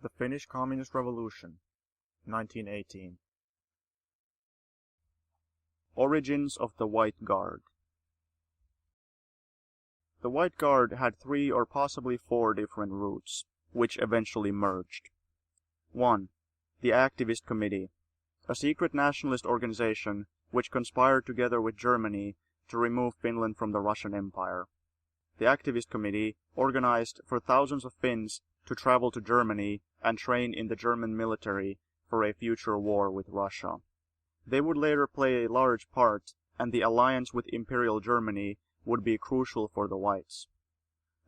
The Finnish Communist Revolution, 1918. Origins of the White Guard. The White Guard had 3 or possibly 4 different roots, which eventually merged. 1. The Activist Committee, a secret nationalist organization which conspired together with Germany to remove Finland from the Russian Empire. The Activist Committee organized for thousands of Finns to travel to Germany and train in the German military for a future war with Russia. They would later play a large part, and the alliance with Imperial Germany would be crucial for the Whites.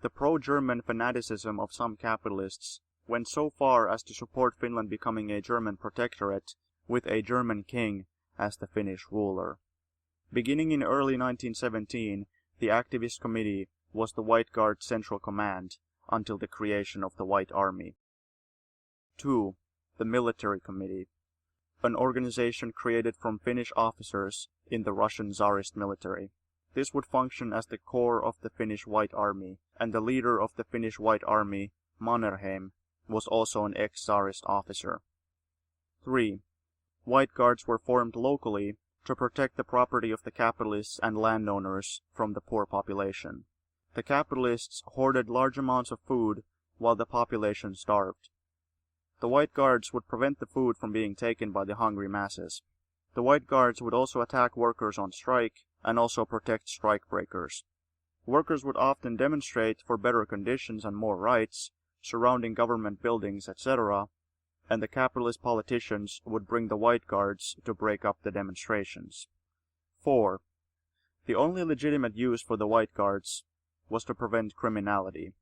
The pro-German fanaticism of some capitalists went so far as to support Finland becoming a German protectorate with a German king as the Finnish ruler. Beginning in early 1917, the Activist Committee was the White Guard's central command until the creation of the White Army. 2. The Military Committee, an organization created from Finnish officers in the Russian Tsarist military. This would function as the core of the Finnish White Army, and the leader of the Finnish White Army, Mannerheim, was also an ex-Tsarist officer. 3. White Guards were formed locally to protect the property of the capitalists and landowners from the poor population. The capitalists hoarded large amounts of food while the population starved. The White Guards would prevent the food from being taken by the hungry masses. The White Guards would also attack workers on strike and also protect strike breakers. Workers would often demonstrate for better conditions and more rights surrounding government buildings, etc., and the capitalist politicians would bring the White Guards to break up the demonstrations. 4. The only legitimate use for the White Guards was to prevent criminality.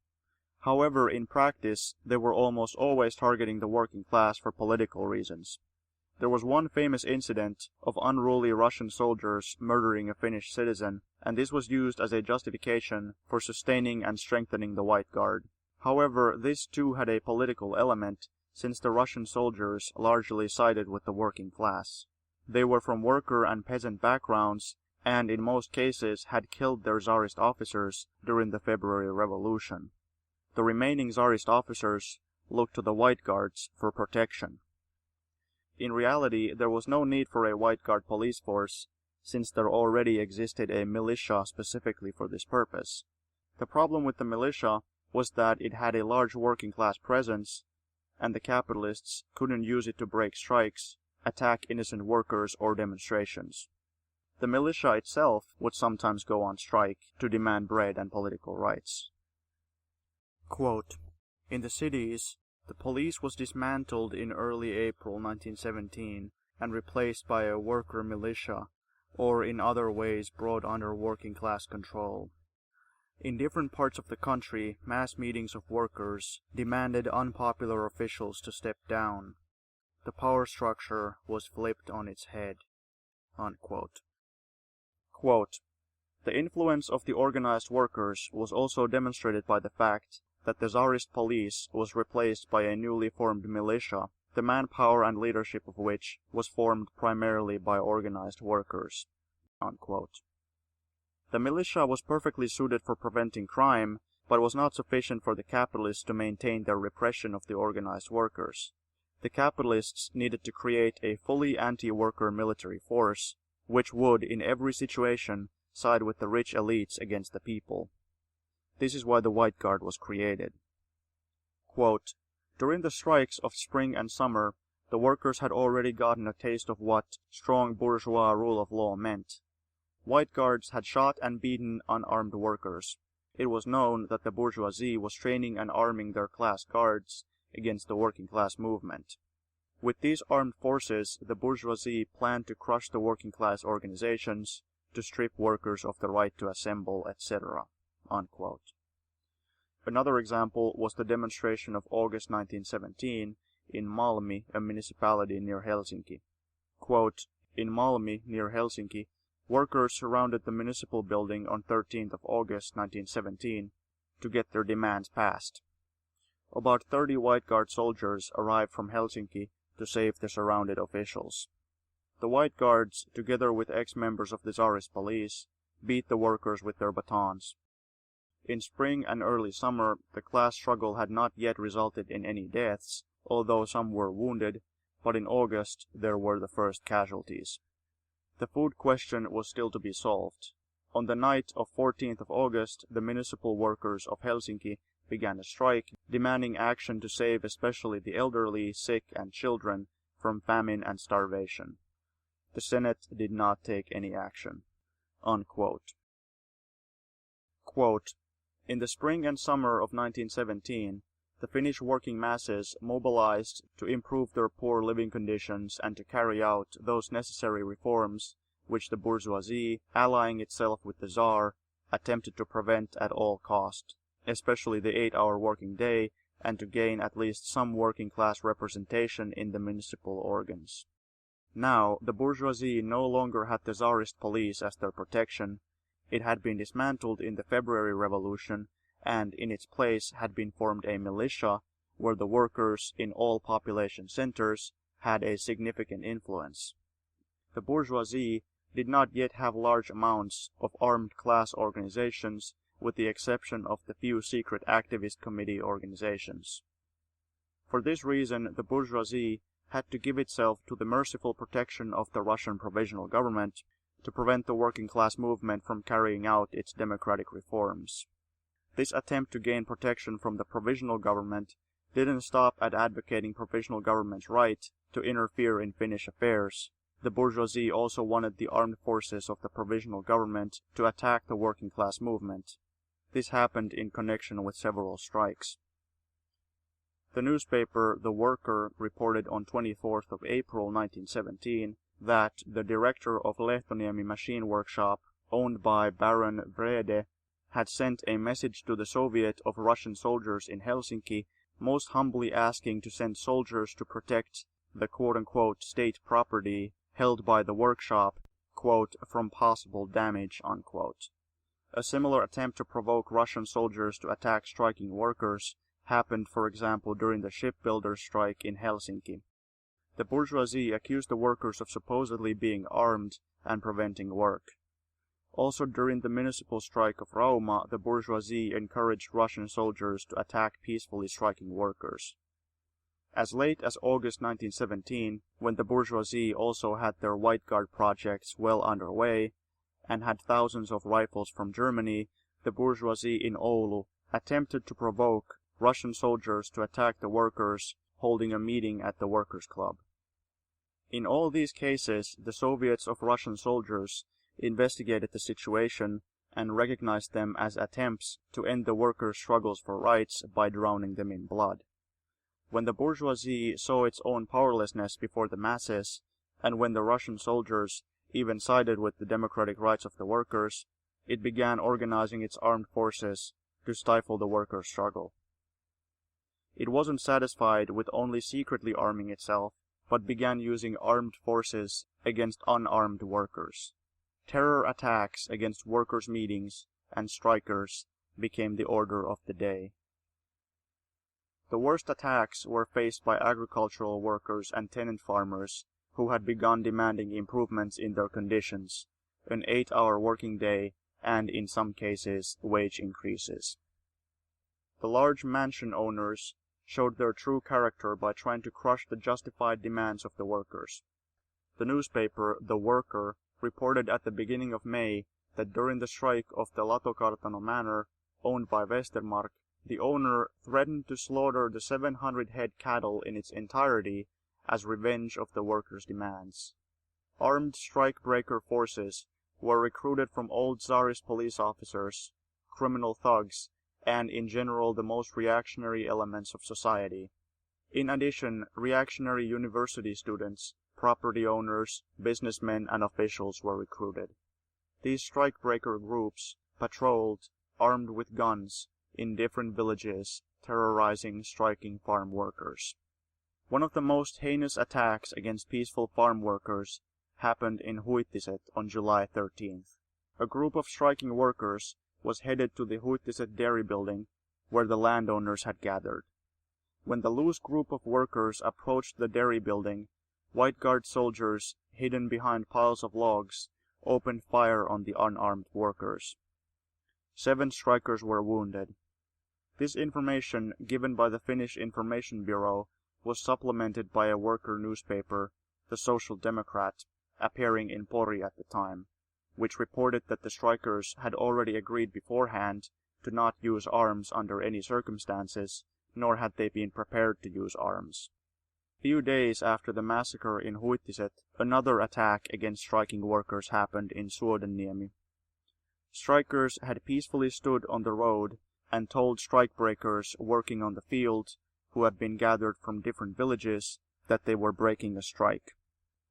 However, in practice, they were almost always targeting the working class for political reasons. There was one famous incident of unruly Russian soldiers murdering a Finnish citizen, and this was used as a justification for sustaining and strengthening the White Guard. However, this too had a political element, since the Russian soldiers largely sided with the working class. They were from worker and peasant backgrounds, and in most cases had killed their Tsarist officers during the February Revolution. The remaining Tsarist officers looked to the White Guards for protection. In reality, there was no need for a White Guard police force, since there already existed a militia specifically for this purpose. The problem with the militia was that it had a large working class presence, and the capitalists couldn't use it to break strikes, attack innocent workers, or demonstrations. The militia itself would sometimes go on strike to demand bread and political rights. Quote, in the cities, the police was dismantled in early April 1917 and replaced by a worker militia, or in other ways brought under working class control. In different parts of the country, mass meetings of workers demanded unpopular officials to step down. The power structure was flipped on its head. Unquote. Quote, the influence of the organized workers was also demonstrated by the fact that the Tsarist police was replaced by a newly formed militia, the manpower and leadership of which was formed primarily by organized workers. Unquote. The militia was perfectly suited for preventing crime, but was not sufficient for the capitalists to maintain their repression of the organized workers. The capitalists needed to create a fully anti-worker military force, which would, in every situation, side with the rich elites against the people. This is why the White Guard was created. Quote, during the strikes of spring and summer, the workers had already gotten a taste of what strong bourgeois rule of law meant. White Guards had shot and beaten unarmed workers. It was known that the bourgeoisie was training and arming their class guards against the working class movement. With these armed forces, the bourgeoisie planned to crush the working class organizations, to strip workers of the right to assemble, etc. Unquote. Another example was the demonstration of August 1917 in Malmi, a municipality near Helsinki. Quote, in Malmi, near Helsinki, workers surrounded the municipal building on 13th of August 1917 to get their demands passed. About 30 White Guard soldiers arrived from Helsinki to save the surrounded officials. The White Guards, together with ex-members of the Tsarist police, beat the workers with their batons. In spring and early summer, the class struggle had not yet resulted in any deaths, although some were wounded, but in August there were the first casualties. The food question was still to be solved. On the night of 14th of August, the municipal workers of Helsinki began a strike, demanding action to save especially the elderly, sick, and children from famine and starvation. The Senate did not take any action." Unquote. Quote, "In the spring and summer of 1917, the Finnish working masses mobilized to improve their poor living conditions and to carry out those necessary reforms which the bourgeoisie, allying itself with the Tsar, attempted to prevent at all cost, especially the 8-hour working day, and to gain at least some working class representation in the municipal organs. Now, the bourgeoisie no longer had the Tsarist police as their protection. It had been dismantled in the February Revolution, and in its place had been formed a militia where the workers in all population centers had a significant influence. The bourgeoisie did not yet have large amounts of armed class organizations, with the exception of the few secret activist committee organizations. For this reason, the bourgeoisie had to give itself to the merciful protection of the Russian Provisional Government to prevent the working class movement from carrying out its democratic reforms. This attempt to gain protection from the Provisional Government didn't stop at advocating Provisional Government's right to interfere in Finnish affairs. The bourgeoisie also wanted the armed forces of the Provisional Government to attack the working class movement. This happened in connection with several strikes. The newspaper The Worker reported on 24th of April 1917 that the director of Lehtoniemi machine workshop, owned by Baron Wrede, had sent a message to the Soviet of Russian soldiers in Helsinki, most humbly asking to send soldiers to protect the quote-unquote state property held by the workshop, quote, from possible damage, unquote. A similar attempt to provoke Russian soldiers to attack striking workers happened, for example, during the shipbuilders' strike in Helsinki. The bourgeoisie accused the workers of supposedly being armed and preventing work. Also during the municipal strike of Rauma, the bourgeoisie encouraged Russian soldiers to attack peacefully striking workers. As late as August 1917, when the bourgeoisie also had their White Guard projects well underway, and had thousands of rifles from Germany, the bourgeoisie in Oulu attempted to provoke Russian soldiers to attack the workers, holding a meeting at the Workers' Club. In all these cases, the Soviets of Russian soldiers investigated the situation and recognized them as attempts to end the workers' struggles for rights by drowning them in blood. When the bourgeoisie saw its own powerlessness before the masses, and when the Russian soldiers even sided with the democratic rights of the workers, it began organizing its armed forces to stifle the workers' struggle. It wasn't satisfied with only secretly arming itself, but began using armed forces against unarmed workers. Terror attacks against workers' meetings and strikers became the order of the day. The worst attacks were faced by agricultural workers and tenant farmers who had begun demanding improvements in their conditions, an 8-hour working day, and in some cases, wage increases. The large mansion owners showed their true character by trying to crush the justified demands of the workers. The newspaper The Worker reported at the beginning of May that during the strike of the Latokartano manor, owned by Westermark, the owner threatened to slaughter the 700-head cattle in its entirety as revenge of the workers' demands. Armed strike-breaker forces were recruited from old Tsarist police officers, criminal thugs, and in general the most reactionary elements of society. In addition, reactionary university students, property owners, businessmen, and officials were recruited. These strike-breaker groups patrolled, armed with guns, in different villages, terrorizing striking farm workers. One of the most heinous attacks against peaceful farm workers happened in Huittiset on July 13th. A group of striking workers was headed to the Huittiset dairy building where the landowners had gathered. When the loose group of workers approached the dairy building, White Guard soldiers, hidden behind piles of logs, opened fire on the unarmed workers. 7 strikers were wounded. This information, given by the Finnish Information Bureau, was supplemented by a worker newspaper, the Social Democrat, appearing in Pori at the time, which reported that the strikers had already agreed beforehand to not use arms under any circumstances, nor had they been prepared to use arms. Few days after the massacre in Huittiset, another attack against striking workers happened in Suodenniemi. Strikers had peacefully stood on the road and told strikebreakers working on the field, who had been gathered from different villages, that they were breaking a strike.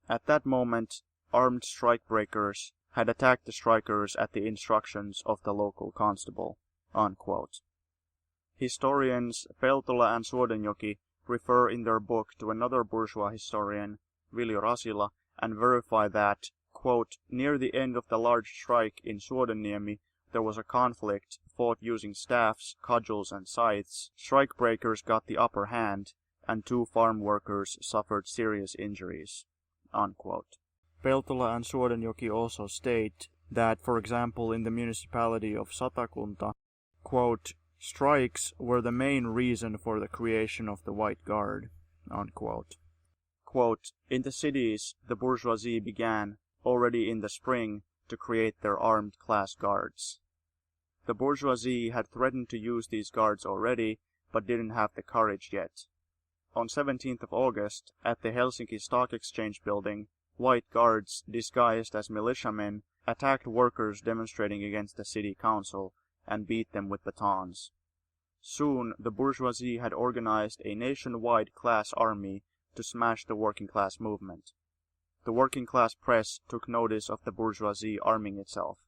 At that moment, armed strikebreakers had attacked the strikers at the instructions of the local constable." Unquote. Historians Peltola and Suodenjoki refer in their book to another bourgeois historian, Viljo Rasila, and verify that, quote, "near the end of the large strike in Suodenniemi, there was a conflict fought using staffs, cudgels, and scythes. Strikebreakers got the upper hand, and 2 farm workers suffered serious injuries." Unquote. Peltola and Suodenjoki also state that, for example, in the municipality of Satakunta, quote, "strikes were the main reason for the creation of the White Guard." Unquote. Quote, "in the cities, the bourgeoisie began, already in the spring, to create their armed class guards. The bourgeoisie had threatened to use these guards already, but didn't have the courage yet. On 17th of August, at the Helsinki Stock Exchange building, White Guards, disguised as militiamen, attacked workers demonstrating against the city council and beat them with batons. Soon, the bourgeoisie had organized a nationwide class army to smash the working class movement. The working class press took notice of the bourgeoisie arming itself.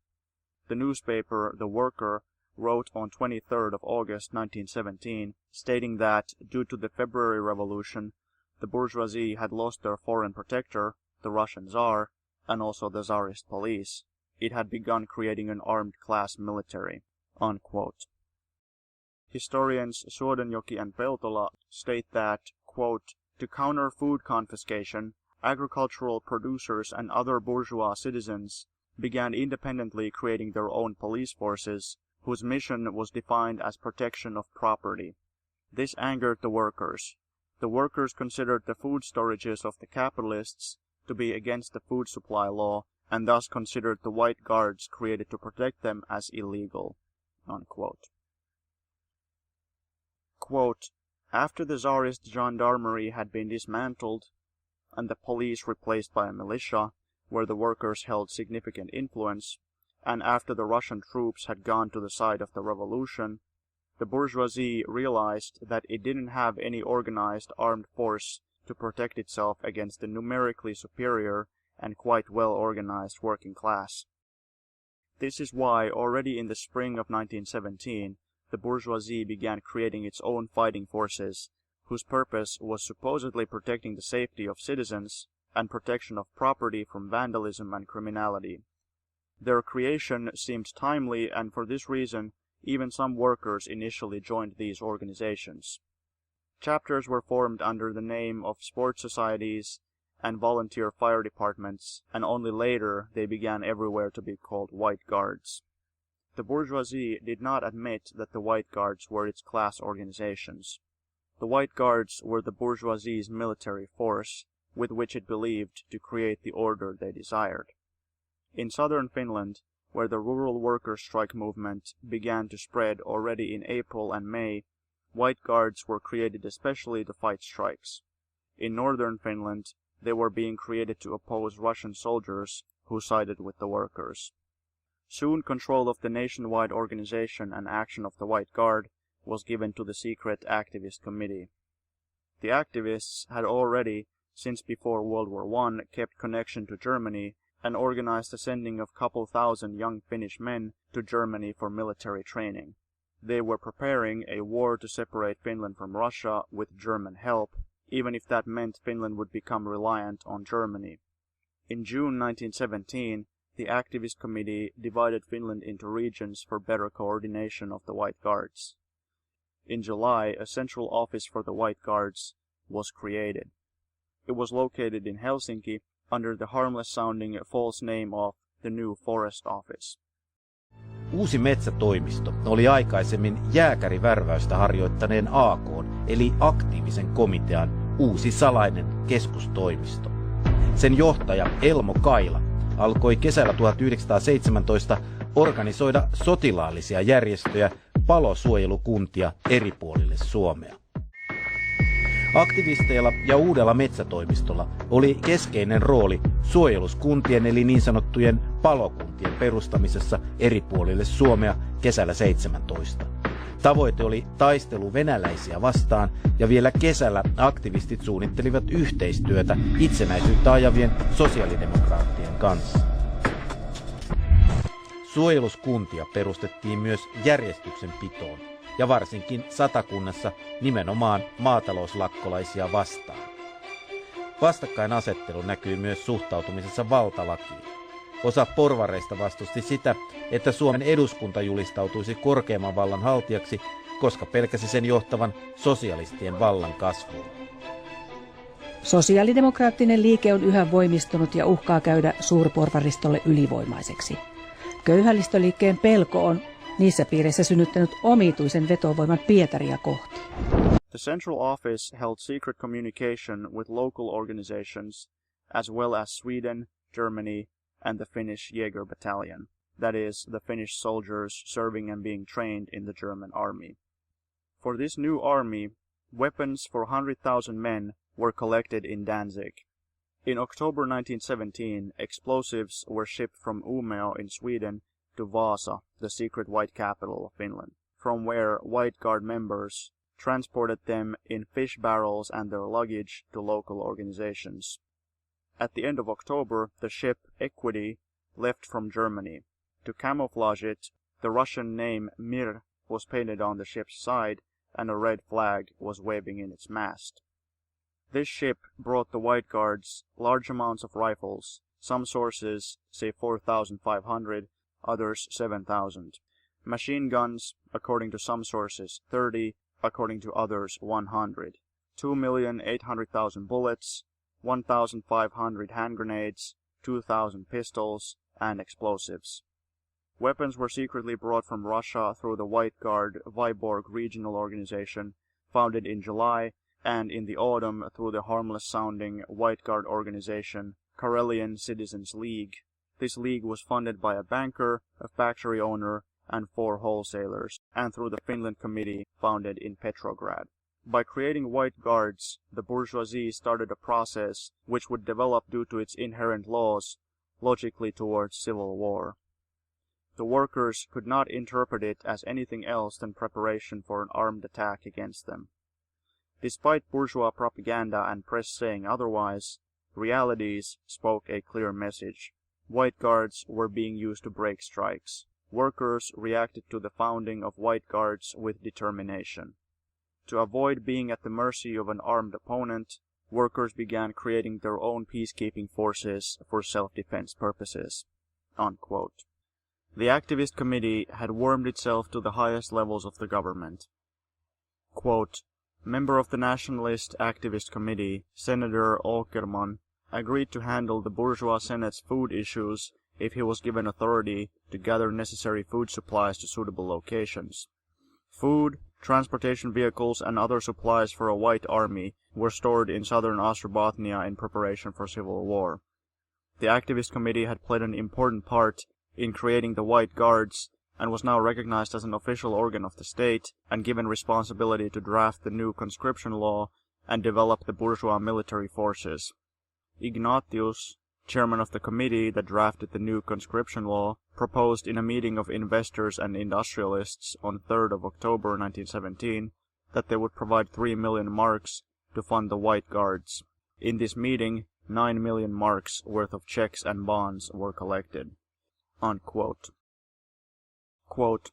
The newspaper The Worker wrote on 23rd of August 1917, stating that, due to the February Revolution, the bourgeoisie had lost their foreign protector, the Russian Tsar, and also the Tsarist police. It had begun creating an armed class military." Unquote. Historians Suodenjoki and Peltola state that, quote, "to counter food confiscation, agricultural producers and other bourgeois citizens began independently creating their own police forces, whose mission was defined as protection of property. This angered the workers. The workers considered the food storages of the capitalists to be against the food supply law, and thus considered the White Guards created to protect them as illegal." Unquote. Quote, "after the Tsarist gendarmerie had been dismantled and the police replaced by a militia, where the workers held significant influence, and after the Russian troops had gone to the side of the revolution, the bourgeoisie realized that it didn't have any organized armed force to protect itself against the numerically superior and quite well organized working class. This is why, already in the spring of 1917, the bourgeoisie began creating its own fighting forces, whose purpose was supposedly protecting the safety of citizens and protection of property from vandalism and criminality. Their creation seemed timely, and for this reason, even some workers initially joined these organizations. Chapters were formed under the name of sports societies and volunteer fire departments, and only later they began everywhere to be called White Guards. The bourgeoisie did not admit that the White Guards were its class organizations. The White Guards were the bourgeoisie's military force, with which it believed to create the order they desired. In southern Finland, where the rural workers' strike movement began to spread already in April and May, White Guards were created especially to fight strikes. In northern Finland, they were being created to oppose Russian soldiers who sided with the workers. Soon control of the nationwide organization and action of the White Guard was given to the secret activist committee. The activists had already, since before World War I, kept connection to Germany and organized the sending of couple thousand young Finnish men to Germany for military training. They were preparing a war to separate Finland from Russia with German help, even if that meant Finland would become reliant on Germany. In June 1917, the activist committee divided Finland into regions for better coordination of the White Guards. In July, a central office for the White Guards was created. It was located in Helsinki under the harmless-sounding false name of the New Forest Office. Uusi metsätoimisto oli aikaisemmin jääkärivärväystä harjoittaneen AK:n eli aktiivisen komitean uusi salainen keskustoimisto. Sen johtaja Elmo Kaila alkoi kesällä 1917 organisoida sotilaallisia järjestöjä, palosuojelukuntia eri puolille Suomea. Aktivisteilla ja uudella metsätoimistolla oli keskeinen rooli suojeluskuntien eli niin sanottujen palokuntien perustamisessa eri puolille Suomea kesällä 17. Tavoite oli taistelu venäläisiä vastaan ja vielä kesällä aktivistit suunnittelivat yhteistyötä itsenäisyyttä ajavien sosiaalidemokraattien kanssa. Suojeluskuntia perustettiin myös järjestyksenpitoon ja varsinkin Satakunnassa nimenomaan maatalouslakkolaisia vastaan. Vastakkainasettelu näkyy myös suhtautumisessa valtalakiin. Osa porvareista vastusti sitä, että Suomen eduskunta julistautuisi korkeimman vallan haltijaksi, koska pelkäsi sen johtavan sosialistien vallan kasvuun. Sosiaalidemokraattinen liike on yhä voimistunut ja uhkaa käydä suurporvaristolle ylivoimaiseksi. Köyhällistöliikkeen pelko on niissä piireissä synnyttänyt omituisen vetovoiman Pietaria kohti. The central office held secret communication with local organizations, as well as Sweden, Germany, and the Finnish Jäger Battalion, that is, the Finnish soldiers serving and being trained in the German army. For this new army, weapons for 100,000 men were collected in Danzig. In October 1917, explosives were shipped from Umeå in Sweden to Vasa, the secret white capital of Finland, from where White Guard members transported them in fish barrels and their luggage to local organizations. At the end of October, the ship Equity left from Germany. To camouflage it, the Russian name Mir was painted on the ship's side and a red flag was waving in its mast. This ship brought the White Guards large amounts of rifles. Some sources say 4,500, others 7,000. Machine guns, according to some sources 30, according to others 100. 2,800,000 bullets, 1,500 hand grenades, 2,000 pistols, and explosives. Weapons were secretly brought from Russia through the White Guard Vyborg regional organization, founded in July, and in the autumn through the harmless-sounding White Guard organization, Karelian Citizens League. This league was funded by a banker, a factory owner, and 4 wholesalers, and through the Finland Committee, founded in Petrograd. By creating White Guards, the bourgeoisie started a process which would develop due to its inherent laws, logically towards civil war. The workers could not interpret it as anything else than preparation for an armed attack against them. Despite bourgeois propaganda and press saying otherwise, realities spoke a clear message. White Guards were being used to break strikes. Workers reacted to the founding of White Guards with determination. To avoid being at the mercy of an armed opponent, workers began creating their own peacekeeping forces for self-defense purposes." Unquote. The activist committee had warmed itself to the highest levels of the government. Quote, "Member of the Nationalist Activist Committee, Senator Åkerman, agreed to handle the bourgeois Senate's food issues if he was given authority to gather necessary food supplies to suitable locations. Food, transportation vehicles, and other supplies for a white army were stored in southern Ostrobothnia in preparation for civil war. The activist committee had played an important part in creating the White Guards and was now recognized as an official organ of the state and given responsibility to draft the new conscription law and develop the bourgeois military forces. Ignatius, chairman of the committee that drafted the new conscription law, proposed in a meeting of investors and industrialists on 3rd of October 1917 that they would provide 3 million marks to fund the White Guards. In this meeting, 9 million marks worth of checks and bonds were collected." Unquote. Quote,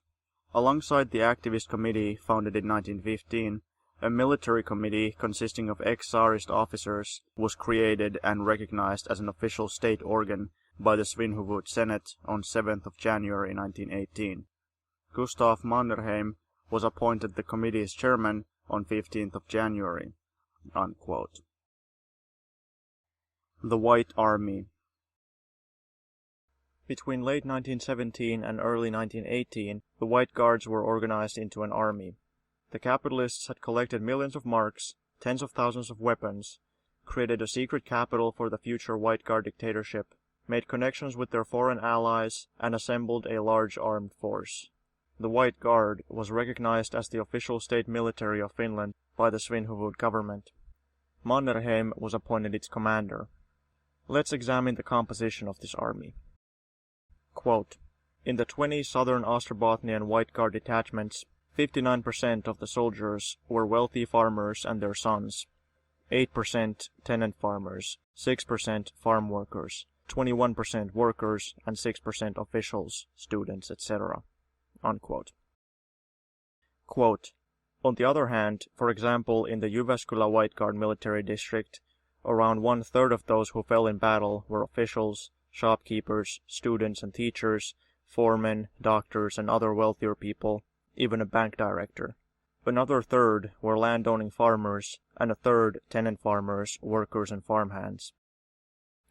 "Alongside the activist committee founded in 1915, a military committee consisting of ex-Tsarist officers was created and recognized as an official state organ by the Svinhuvud Senate on 7th of January 1918. Gustav Mannerheim was appointed the committee's chairman on 15th of January." Unquote. The White Army. Between late 1917 and early 1918, the White Guards were organized into an army. The capitalists had collected millions of marks, tens of thousands of weapons, created a secret capital for the future White Guard dictatorship, made connections with their foreign allies, and assembled a large armed force. The White Guard was recognized as the official state military of Finland by the Svinhufvud government. Mannerheim was appointed its commander. Let's examine the composition of this army. Quote, in the 20 southern Ostrobothnian White Guard detachments, 59% of the soldiers were wealthy farmers and their sons, 8% tenant farmers, 6% farm workers, 21% workers, and 6% officials, students, etc. Unquote. Quote, on the other hand, for example, in the Jyväskylä White Guard military district, around 1/3 of those who fell in battle were officials, shopkeepers, students and teachers, foremen, doctors, and other wealthier people, even a bank director. Another 1/3 were landowning farmers, and a 1/3 tenant farmers, workers, and farmhands.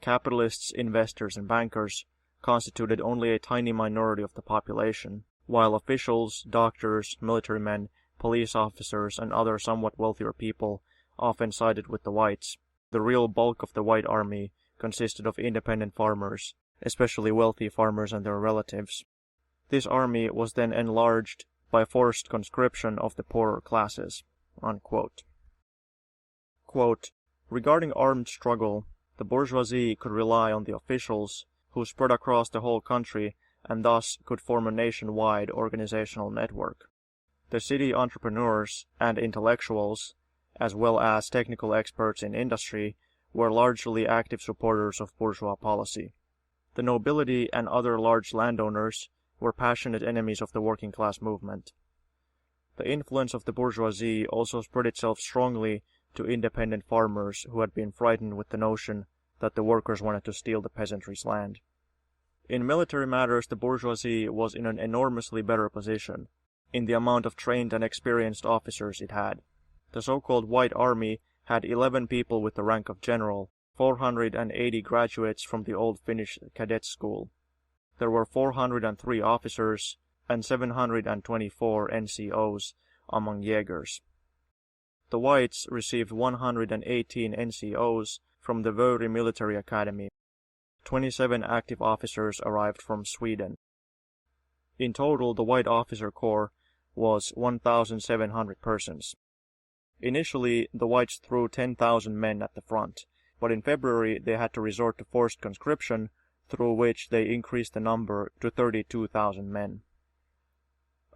Capitalists, investors, and bankers constituted only a tiny minority of the population, while officials, doctors, military men, police officers, and other somewhat wealthier people often sided with the whites. The real bulk of the White Army consisted of independent farmers, especially wealthy farmers and their relatives. This army was then enlarged by forced conscription of the poorer classes. Unquote. Quote, regarding armed struggle, the bourgeoisie could rely on the officials, who spread across the whole country and thus could form a nationwide organizational network. The city entrepreneurs and intellectuals, as well as technical experts in industry, were largely active supporters of bourgeois policy. The nobility and other large landowners were passionate enemies of the working class movement. The influence of the bourgeoisie also spread itself strongly to independent farmers who had been frightened with the notion that the workers wanted to steal the peasantry's land. In military matters, the bourgeoisie was in an enormously better position, in the amount of trained and experienced officers it had. The so-called White Army had 11 people with the rank of general, 480 graduates from the old Finnish cadet school. There were 403 officers and 724 NCOs among Jägers. The Whites received 118 NCOs from the Vuoden military academy. 27 active officers arrived from Sweden. In total, the White officer corps was 1,700 persons. Initially, the Whites threw 10,000 men at the front, but in February they had to resort to forced conscription, through which they increased the number to 32,000 men.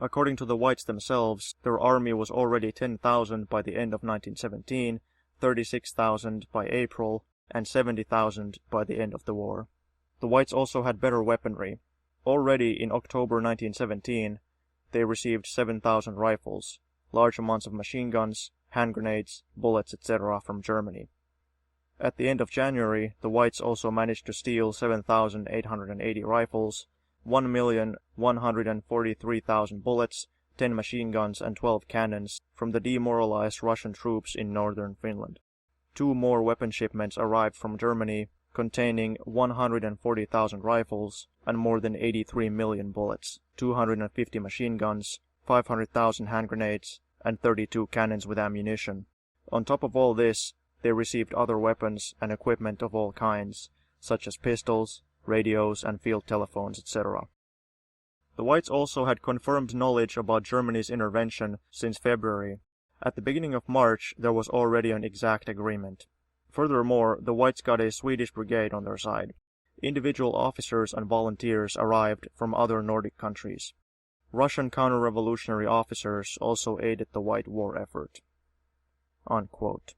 According to the Whites themselves, their army was already 10,000 by the end of 1917, 36,000 by April, and 70,000 by the end of the war. The Whites also had better weaponry. Already in October 1917, they received 7,000 rifles, large amounts of machine guns, hand grenades, bullets, etc. from Germany. At the end of January, the Whites also managed to steal 7,880 rifles, 1,143,000 bullets, 10 machine guns, and 12 cannons from the demoralized Russian troops in northern Finland. 2 more weapon shipments arrived from Germany, containing 140,000 rifles and more than 83 million bullets, 250 machine guns, 500,000 hand grenades, and 32 cannons with ammunition. On top of all this, they received other weapons and equipment of all kinds, such as pistols, radios, and field telephones, etc. The Whites also had confirmed knowledge about Germany's intervention since February. At the beginning of March, there was already an exact agreement. Furthermore, the Whites got a Swedish brigade on their side. Individual officers and volunteers arrived from other Nordic countries. Russian counter-revolutionary officers also aided the White war effort. Unquote.